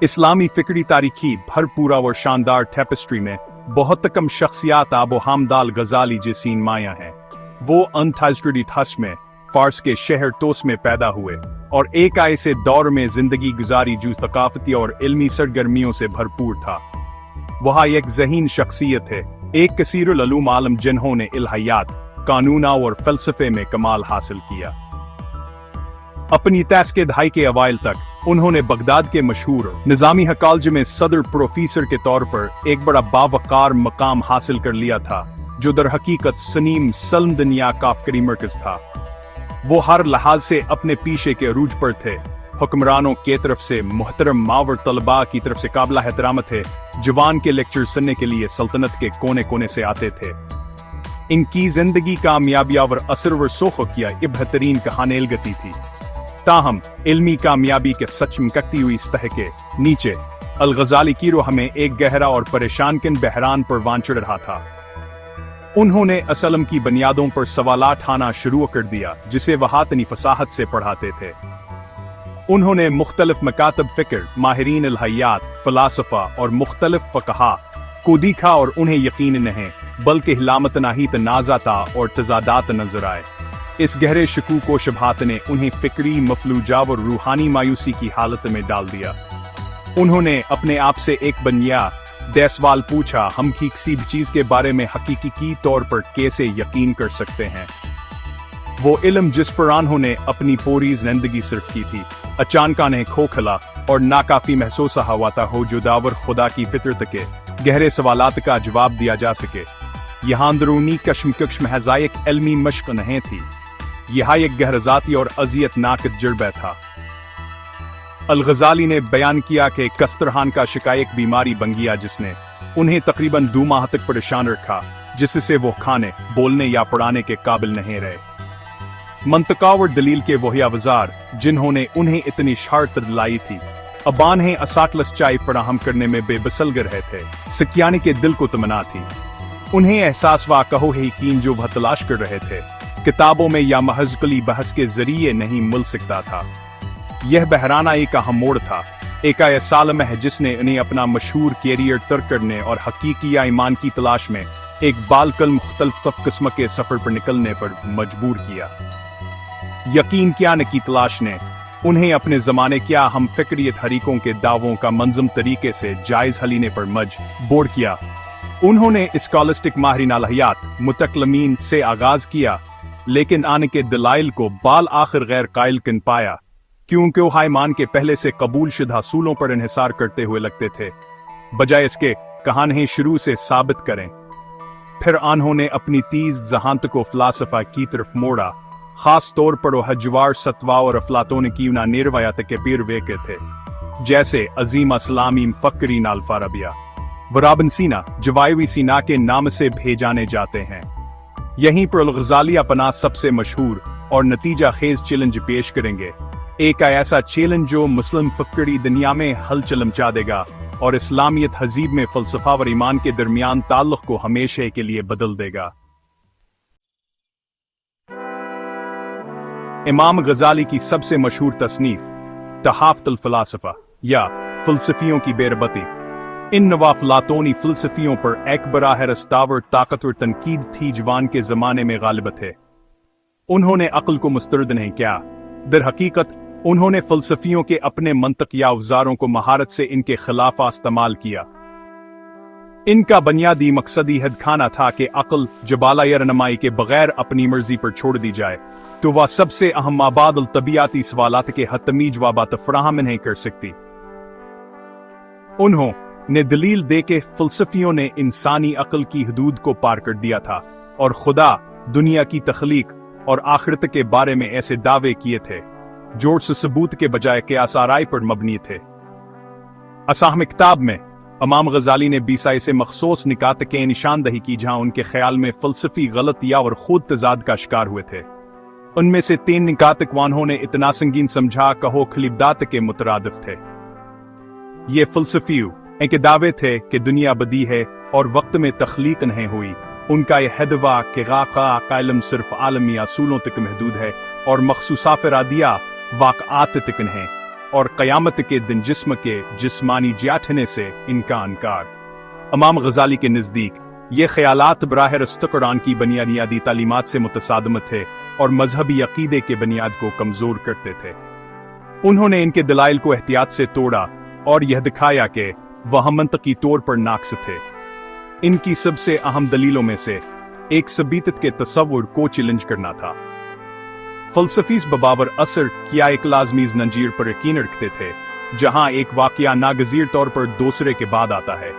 इस्लामी फिक्री तारीखी भरपूरा और शानदार टेपेस्ट्री में बहुत कम शख्सियात आबो हमदाल गजाली जैसी माया हैं। वो अनथाजरी हस में फारस के शहर तोस में पैदा हुए और एक ऐसे दौर में जिंदगी गुजारी जो थकाफती और इल्मी सरगर्मियों से भरपूर था। वह एक ज़हीन शख्सियत है, एक कसीरुल उलूम आलम जिन्होंने इल्हायात, कानूना और फलसफे में कमाल हासिल किया। अपनी 30 के दहाई के अवाइल तक उन्होंने बगदाद के मशहूर निज़ामी कॉलेज में सदर प्रोफेसर के तौर पर एक बड़ा बावकार मकाम हासिल कर लिया था, जो दर हकीकत सनीम सल्म दुनिया का अफकरी मरकज था। वो हर लिहाज से अपने पीछे के अरूज पर थे। हुक्मरानों की तरफ से मुहतरम मावर तलबा की तरफ से काबिल एहतराम थे। जवान के लेक्चर सुनने के लिए सल्तनत के कोने कोने से आते थे। इनकी जिंदगी कामयाबियां और असर व सोखिया बेहतरीन कहानेल गति थी। ताहम इल्मी कामयाबी के सच मकती हुई सतह के नीचे अल गजाली की रूह में एक गहरा और परेशान किन बहरान पर वान चढ़ रहा था। उन्होंने असलम की बुनियादों पर सवालात ठाना शुरू कर दिया, जिसे वह इतनी फसाहत से पढ़ाते थे। उन्होंने मुख्तलिफ मकातब फिक्र, माहिरीन अलहयात, फलासफा और मुख्तलिफ फ़क़हा को देखा और उन्हें यकीन नहीं बल्कि हिलामत नाही तनाज़ाता और तजादात नजर आए। इस गहरे शकूक व शबहात ने उन्हें फिक्री मफलूजा और रूहानी मायूसी की हालत में डाल दिया। उन्होंने अपने आप से एक बनिया सवाल पूछा, हम किसी भी चीज के बारे में हकीकी तौर पर कैसे यकीन कर सकते हैं? वो इल्म जिस पर उन्होंने अपनी पूरी जिंदगी सिर्फ की थी, अचानक उन्हें खोखला और नाकाफी महसूस हुआ था हो जो दावर खुदा की फितरत के गहरे सवालात का जवाब दिया जा सके। यहाँ अंदरूनी कश्मकश महज एक इल्मी मश्क नहीं थी, यह एक गहरजाती और अजियतनाक तजुर्बा था। अल गजाली ने बयान किया कि कस्तरहान का शिकायत बीमारी बन गया जिसने उन्हें तकरीबन 2 माह तक परेशान रखा, जिससे वो खाने, बोलने या पढ़ाने के काबिल नहीं रहे। मंतका और दलील के वही अवजार जिन्होंने उन्हें इतनी शरारत दिलाई थी, अबान है असाटलस चाय फराहम करने में बेबसल रहे थे। सकियाने के दिल को तमन्ना थी। उन्हें एहसास वा कहो है यकीन जो वह तलाश कर रहे थे, किताबों में या महज कली बहस के जरिए नहीं मिल सकता था। यह बहराना एक अहम मोड़ था, एक ऐसा आलम है जिसने उन्हें अपना मशहूर कैरियर तर्क करने और हकीकी या ईमान की तलाश में एक बालकल मुख्तलिफ किस्म के सफर पर निकलने पर मजबूर किया। यकीन क्या न की तलाश ने उन्हें अपने जमाने क्या हम फिक्रियत हरीकों के दावों का मंजम तरीके से जायज हलीने पर मजबूर किया। उन्होंने स्कॉलिस्टिक माहिरीन अलहयात, मुतकलमीन से आगाज किया, लेकिन आने के दलाइल को बाल आखिर गैर कायल किन पाया, क्योंकि वो ईमान के पहले से कबूल शुदा असूलों पर इन्हिसार करते हुए लगते थे, बजाय इसके कहानी शुरू से साबित करें। फिर उन्होंने अपनी तीज जहानत को फलासफा की तरफ मोड़ा, खास तौर पर वो हजवार सतवा और अफलातोन की उना निर्वायात के पीर वे के थे, जैसे अजीम असलामी फकरीन अल-फाराबिया व राबिन सीना, जवायवी सीना के नाम से भेजाने जाते हैं। यहीं पर अल गजाली अपना सबसे मशहूर और नतीजा खेज चैलेंज पेश करेंगे, एक ऐसा चैलेंज जो मुस्लिम फिक्री दुनिया में हलचल मचा देगा और इस्लामियत हजीब में फलसफा और ईमान के दरमियान ताल्लुक को हमेशा के लिए बदल देगा। इमाम गजाली की सबसे मशहूर तसनीफ तहाफ़तुल फलासफा या फलसफियों की बेरबती इन नवाफलातोनी फलसफियों पर एक बराह रस्तावर ताकत और तनकीद थी जवान के जमाने में गालिब थे। उन्होंने अक्ल को मुस्तरद नहीं किया, दर हकीकत उन्होंने फलसफियों के अपने मंतक या औजारों को महारत से इनके खिलाफ इस्तेमाल किया। इनका बुनियादी मकसद यह खाना था कि अक्ल जबाला या रहनुमाई के बगैर अपनी मर्जी पर छोड़ दी जाए तो वह सबसे अहम आबादुल तबियाती सवालात के हतमी जवाबात फराहम नहीं कर सकती। उन्होंने दलील दे के फलसफियों ने इंसानी अक्ल की हदूद को पार कर दिया था और खुदा, दुनिया की तख्लीक और आखिरत के बारे में ऐसे दावे किए थे जोर से सबूत के बजाय के आसाराई पर मबनी थे। असाहम किताब में इमाम गजाली ने 20 ऐसे मखसूस निकात के निशानदही की जहां उनके ख्याल में फलसफी गलतियां और खुद तजाद का शिकार हुए थे। उनमें से 3 निकात उन्होंने इतना संगीन समझा कहो खलीबदात के मुतरादिफ थे। ये फलसफी के दावे थे कि दुनिया बदी है और वक्त में तख्लीक नहीं हुई। उनका यह हदवा कि का इल्म सिर्फ आलमी असूलों तक महदूद है और मखसूसा फरादिया वाक़आत तक है। और क़यामत के दिन जिस्म के जिस्मानी जाठने से इनका इनकार। इमाम गजाली के नज़दीक ये ख्यालात बराह रास्त कुरान की बुनियादी तालीमात से मुतसादम थे और मजहबी अकीदे के बुनियाद को कमज़ोर करते थे। उन्होंने इनके दलाइल को एहतियात से तोड़ा और यह दिखाया कि वह मंतकी तौर पर नाक़िस थे। इनकी सबसे अहम दलीलों में से एक सबीतत के तसव्वुर को चैलेंज करना था। फ़लसफ़ीस बबाबर असर किया एक लाज़मीज़ नंजीर पर यकीन रखते थे, जहां एक वाक़या नागज़ीर तौर पर दूसरे के बाद आता है।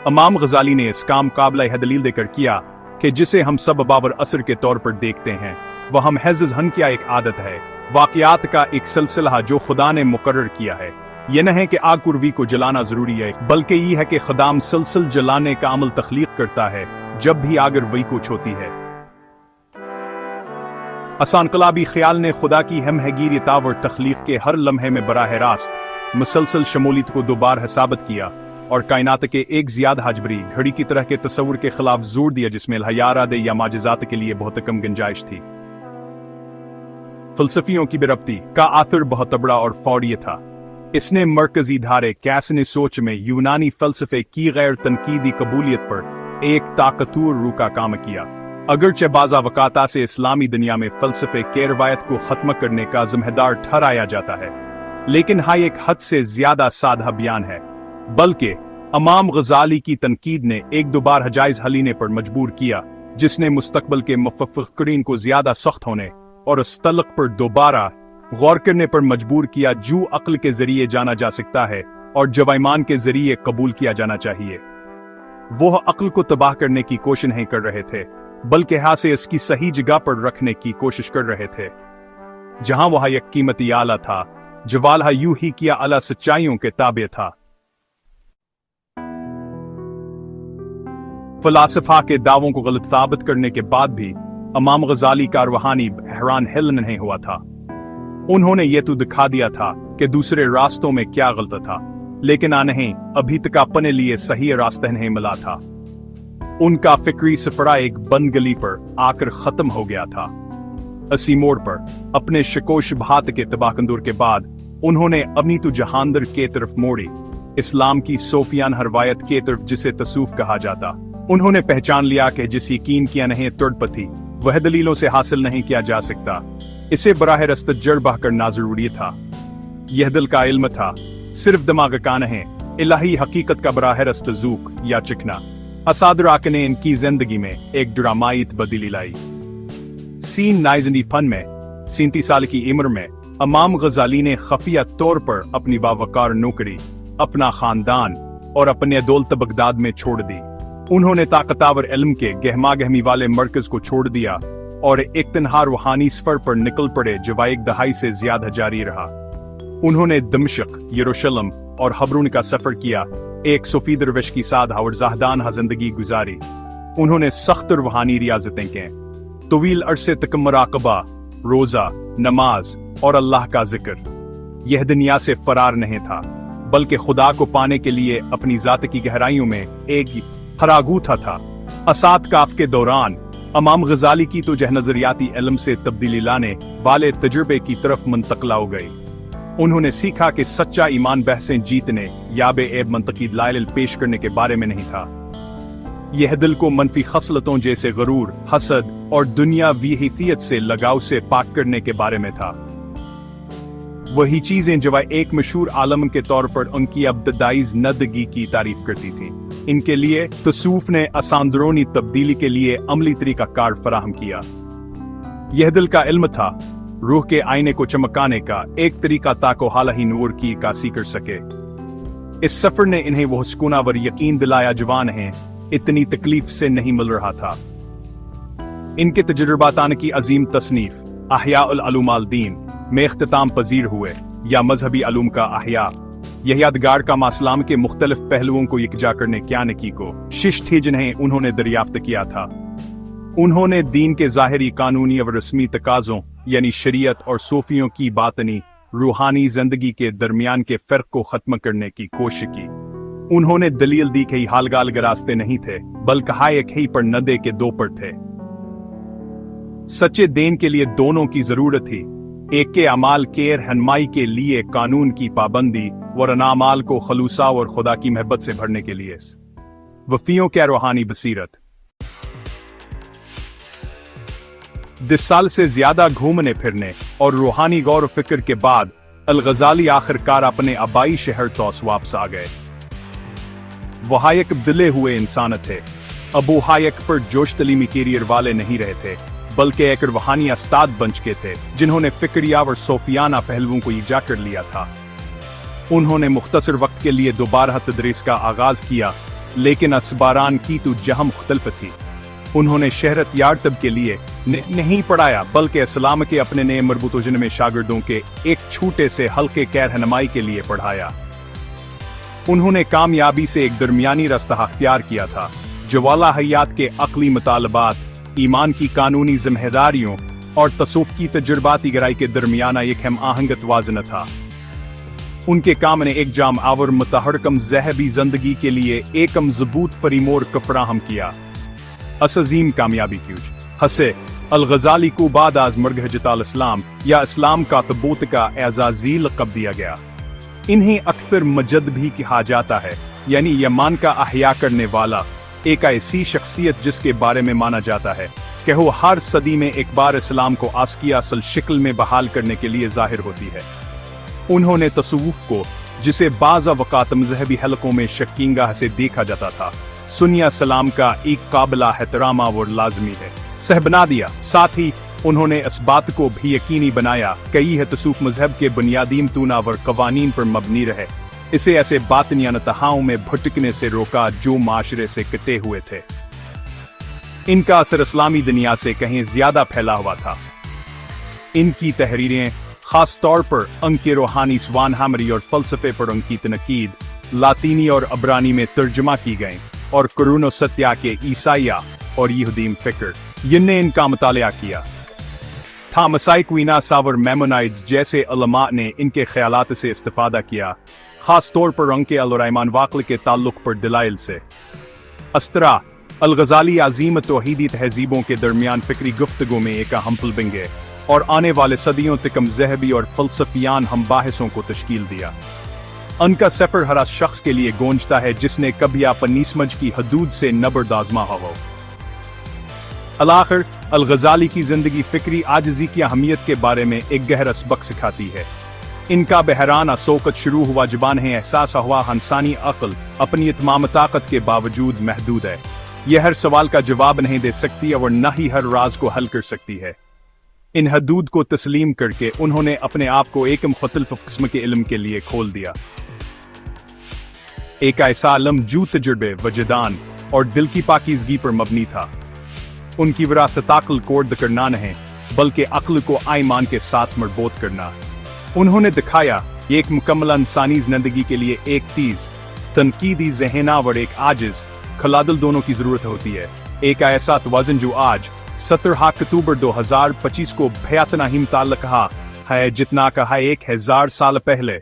इमाम गजाली ने इस काम काबिल दलील देकर किया कि जिसे हम सब बाबर असर के तौर पर देखते हैं वह हम हैज़ हन क्या एक आदत है, वाक़यात का एक सिलसिला जो खुदा ने मुकर्रर किया है। यह न है कि आग कुर्वी को जलाना ज़रूरी है, बल्कि ये है कि खुदाम सिलसिल जलाने का अमल तख्लीक करता है जब भी आग रवी कुछ होती है। असानकलाबी ख्याल ने खुदा की हमहगीरियत और तख्लीक के हर लम्हे में बराह रास्त मुसलसल शमूलियत को दोबारा साबित किया और कायनात के एक ज़ियादा हजबरी घड़ी की तरह के तस्वुर के खिलाफ जोर दिया जिसमें हयारादे या माजिज़ात के लिए बहुत कम गुंजाइश थी। फ़लसफ़ियों की बेरब्ती का आथर बहुत तबड़ा और फौरी था। इसने मरकजी धारे कैसने सोच में यूनानी फ़लसफ़े की गैर तनकीदी कबूलियत पर एक ताकतवर रू का काम किया। अगरचे बाज़ा वक़ाता से इस्लामी दुनिया में फ़लसफ़े के रवायत को ख़त्म करने का ज़िम्मेदार ठहराया जाता है, लेकिन हाँ एक हद से ज़्यादा साधा बयान है। बल्कि इमाम गजाली की तनकीद ने एक दो बार जायज़ हलीने पर मजबूर किया, जिसने मुस्तकबिल के मुफ़क्किरीन को ज़्यादा सख्त होने और इस तलक़ पर दोबारा गौर करने पर मजबूर किया जो अक्ल के ज़रिए जाना जा सकता है और जवाईमान के ज़रिए कबूल किया जाना चाहिए। वह अक्ल को तबाह करने की कोशिश नहीं कर रहे थे, बल्कि हासे इसकी सही जगह पर रखने की कोशिश कर रहे थे। जहां वह एक कीमती आला था, जवालहा यूं ही किया अला सच्चाइयों के ताबे था। फलासफा के दावों को गलत साबित करने के बाद भी इमाम गजाली का रूहानी हैरान हिल नहीं हुआ था। उन्होंने ये तो दिखा दिया था कि दूसरे रास्तों में क्या गलत था, लेकिन नहीं, अभी तक अपने लिए सही रास्ता नहीं मिला था। उनका फिक्री सफरा एक बंद गली पर आकर खत्म हो गया था। असी मोड़ पर अपने शकोश भात के तबाकंदूर के बाद उन्होंने अपनी तो जहांदर के तरफ मोड़ी, इस्लाम की सोफियान हरवायत के तरफ जिसे तसूफ कहा जाता। उन्होंने पहचान लिया कि जिस यकीन किया नहीं तुड़पथी वह दलीलों से हासिल नहीं किया जा सकता, इसे बराह रास्त जड़ बह करना जरूरी था। यह दिल का इल्म था, सिर्फ दिमाग का नहीं, इलाही हकीकत का बराह रास्त ज़ूक या चिकना। असादराक ने इनकी जिंदगी में एक ड्रामाई तब्दीली लाई। सीन 19 में 37 साल की उम्र में इमाम गजाली ने खफिया तौर पर अपनी बावकार नौकरी, अपना खानदान और अपने दौलत बगदाद में छोड़ दी। उन्होंने ताकतवर इल्म के गहमा गहमी वाले मरकज को छोड़ दिया और एक तन्हा रूहानी सफर पर निकल पड़े जो एक दहाई से ज्यादा जारी रहा। उन्होंने दमशक, यरूशलेम और हबरून का सफर किया, एक सूफी दरवेश की सादा और ज़ाहदान जिंदगी गुजारी। उन्होंने सख्त रूहानी रियाजतें की, तवील अरसे तक मुराकबा, रोजा, नमाज और अल्लाह का जिक्र। यह दुनिया से फरार नहीं था, बल्कि खुदा को पाने के लिए अपनी जात की गहराइयों में एक हरागूथा था। असाद काफ के दौरान इमाम गजाली की तो जह नजरियाती इल्म से तब्दीली लाने वाले तजुर्बे की तरफ मुंतकिल हो गई। उन्होंने सीखा कि सच्चा ईमान बहसें जीतने या बेऐब मंतकी दलाइल पेश करने के बारे में नहीं था। यह दिल को मनफी खसलतों जैसे गरूर, हसद और दुनियावी हैसियत से लगाव से पाक करने के बारे में था। वही चीजें जो एक मशहूर आलम के तौर पर उनकी अब्तदाई ज़िंदगी की तारीफ करती थी। इनके लिए तसूफ ने असांदरोनी तब्दीली के लिए अमली तरीका कार फराहम किया। यह दिल का इल्म था, रूह के आईने को चमकाने का एक तरीका ताको हाला ही नूर की कासी कर सके। इस सफर ने इन्हें वो सुकूनावर यकीन दिलाया जवान है इतनी तकलीफ से नहीं मिल रहा था। इनके तजुर्बातान की अजीम तसनीफ अहयाउल उलूम दीन में इख्तिताम पजीर हुए या मजहबी अलूम का अहया, यह यादगार का मासलाम के मुख्तलिफ पहलुओं को यकजा करने क्या नकी को शिश थी जिन्हें उन्होंने दरियाफ्त किया था। उन्होंने दीन के ज़ाहिरी कानूनी और रस्मी तकाज़ों यानी शरीयत और सूफियों की बातनी रूहानी जिंदगी के दरमियान के फ़र्क को ख़त्म करने की कोशिश की। उन्होंने दलील दी कि हालगाल के रास्ते नहीं थे, बल्कि हाय एक ही पर नदे के दो पर थे। सच्चे दीन के लिए दोनों की जरूरत थी। एक के अमाल के रहनुमाई के लिए कानून की पाबंदी और अनामाल को खलूसा और खुदा की महबत से भरने के लिए वफियों के रूहानी बसीरत। 10 साल से ज्यादा घूमने फिरने और रूहानी गौर फिक्र के बाद अल-गजाली आखिरकार अपने आबाई शहर तौस वापस आ गए। वह एक दिले हुए इंसान थे। अबू हायक पर जोश तलीमी कैरियर वाले नहीं रहे थे, बल्कि एक रूहानी उस्ताद बन चुके थे जिन्होंने फिक्रिया और सोफियाना पहलुओं को इजा कर लिया था। उन्होंने मुख्तसर वक्त के लिए दोबारा तदरीस का आगाज किया, लेकिन असबारान की तो जहाँ मुख्तलिफ थी। उन्होंने शहरत यारतब के लिए नहीं पढ़ाया, बल्कि इस्लाम के अपने नए मरबूतोजन में शागिर्दों के एक छोटे से हल्के के रहनुमाई के लिए पढ़ाया। उन्होंने कामयाबी से एक दरमियानी रास्ता अख्तियार किया था, जो वाला हयात के अक्ली मुतालबात, ईमान की कानूनी जिम्मेदारियों और तसूफ की तजुर्बाती गहराई के दरमियाना एक हम आहंगत वाज़न था। उनके काम ने एक जाम आवर मुतहरकम ज़हबी जिंदगी के लिए एकम ज़बूत फरीमोर का फराहम किया। असजीम कामयाबी क्यूज हसे अल-गजाली को बाद आज मर्ग हजतल इस्लाम या इस्लाम का तबूत का एजाज़ी लक़ब दिया गया। इन्हें अक्सर मजद भी कहा जाता है, यानी यमान का अहया करने वाला, एक ऐसी शख्सियत जिसके बारे में माना जाता है कि वो हर सदी में एक बार इस्लाम को आस्की असल शक्ल में बहाल करने के लिए जाहिर होती है। उन्होंने तसव्वुफ को, जिसे बाज़ अवक़ात मज़हबी हलकों में शकींगा से देखा जाता था, सुन्निया सलाम का एक काबिला एहतराम और लाजमी है, सह बना दिया। साथ ही उन्होंने इस बात को भी यकीनी बनाया कि यह तसूफ मजहब के बुनियादी मतूनावर कवानीन पर मबनी रहे। इसे ऐसे बातनिया नतहाओं में भटकने से रोका जो माशरे से कटे हुए थे। इनका असर इस्लामी दुनिया से कहीं ज्यादा फैला हुआ था। इनकी तहरीरें खास तौर पर उनके रूहानी स्वान हमरी और फलसफे पर उनकी तनकीद लातीनी और अबरानी में तर्जुमा की गई, और कुरान और सत्या के ईसाइया और यहूदीम फिक्र जिनने इनका मुतालिया किया था। मसाई क्वीनास और मेमोनाइड्स जैसे उलमा ने इनके ख्यालात से इस्तिफादा किया, खास तौर पर उनके अल-रहमान वाक़िल के ताल्लुक पर दलाइल से। अस्त्रा अल-गजाली अज़ीम तौहीदी तहजीबों के दरमियान फिक्री गुफ्तगू में एक अहम पुलबिंगे और आने वाले सदियों तक ज़हबी और फ़लसफ़ियान हम बाहिसों को तश्कील दिया। उनका सफ़र हर शख्स के लिए गूंजता है जिसने कभी अपनी समझ की हदूद से नबर्द आज़मा हो। अल-आखिर अल-गजाली की जिंदगी फिक्री आजिज़ी की अहमियत के बारे में एक गहरा सबक सिखाती है। इनका बहराना सोकत शुरू हुआ जबान है एहसास हुआ इंसानी अक्ल अपनी तमाम ताकत के बावजूद महदूद है। यह हर सवाल का जवाब नहीं दे सकती और न ही हर राज को हल कर सकती है। इन हदूद को तस्लीम करके उन्होंने अपने आप को एक मुख्तलिफ किस्म के इल्म के लिए खोल दिया। एक ऐसा इल्म जो तजुर्बे, वजदान और दिल की पाकीज़गी पर मबनी था। उनकी विरासत अक्ल को अर्द करना नहीं, बल्कि अक्ल को ईमान के साथ मरबूत करना। उन्होंने दिखाया एक मुकम्मल इंसानी जिंदगी के लिए एक तेज तनकीदी ज़हन और एक आजिज़ खलादल दोनों की ज़रूरत होती है। एक ऐसा तवाज़ुन जो आज 17 अक्टूबर 2025 को भयातना ही मुताल्लिक़ है जितना कहा 1000 साल पहले।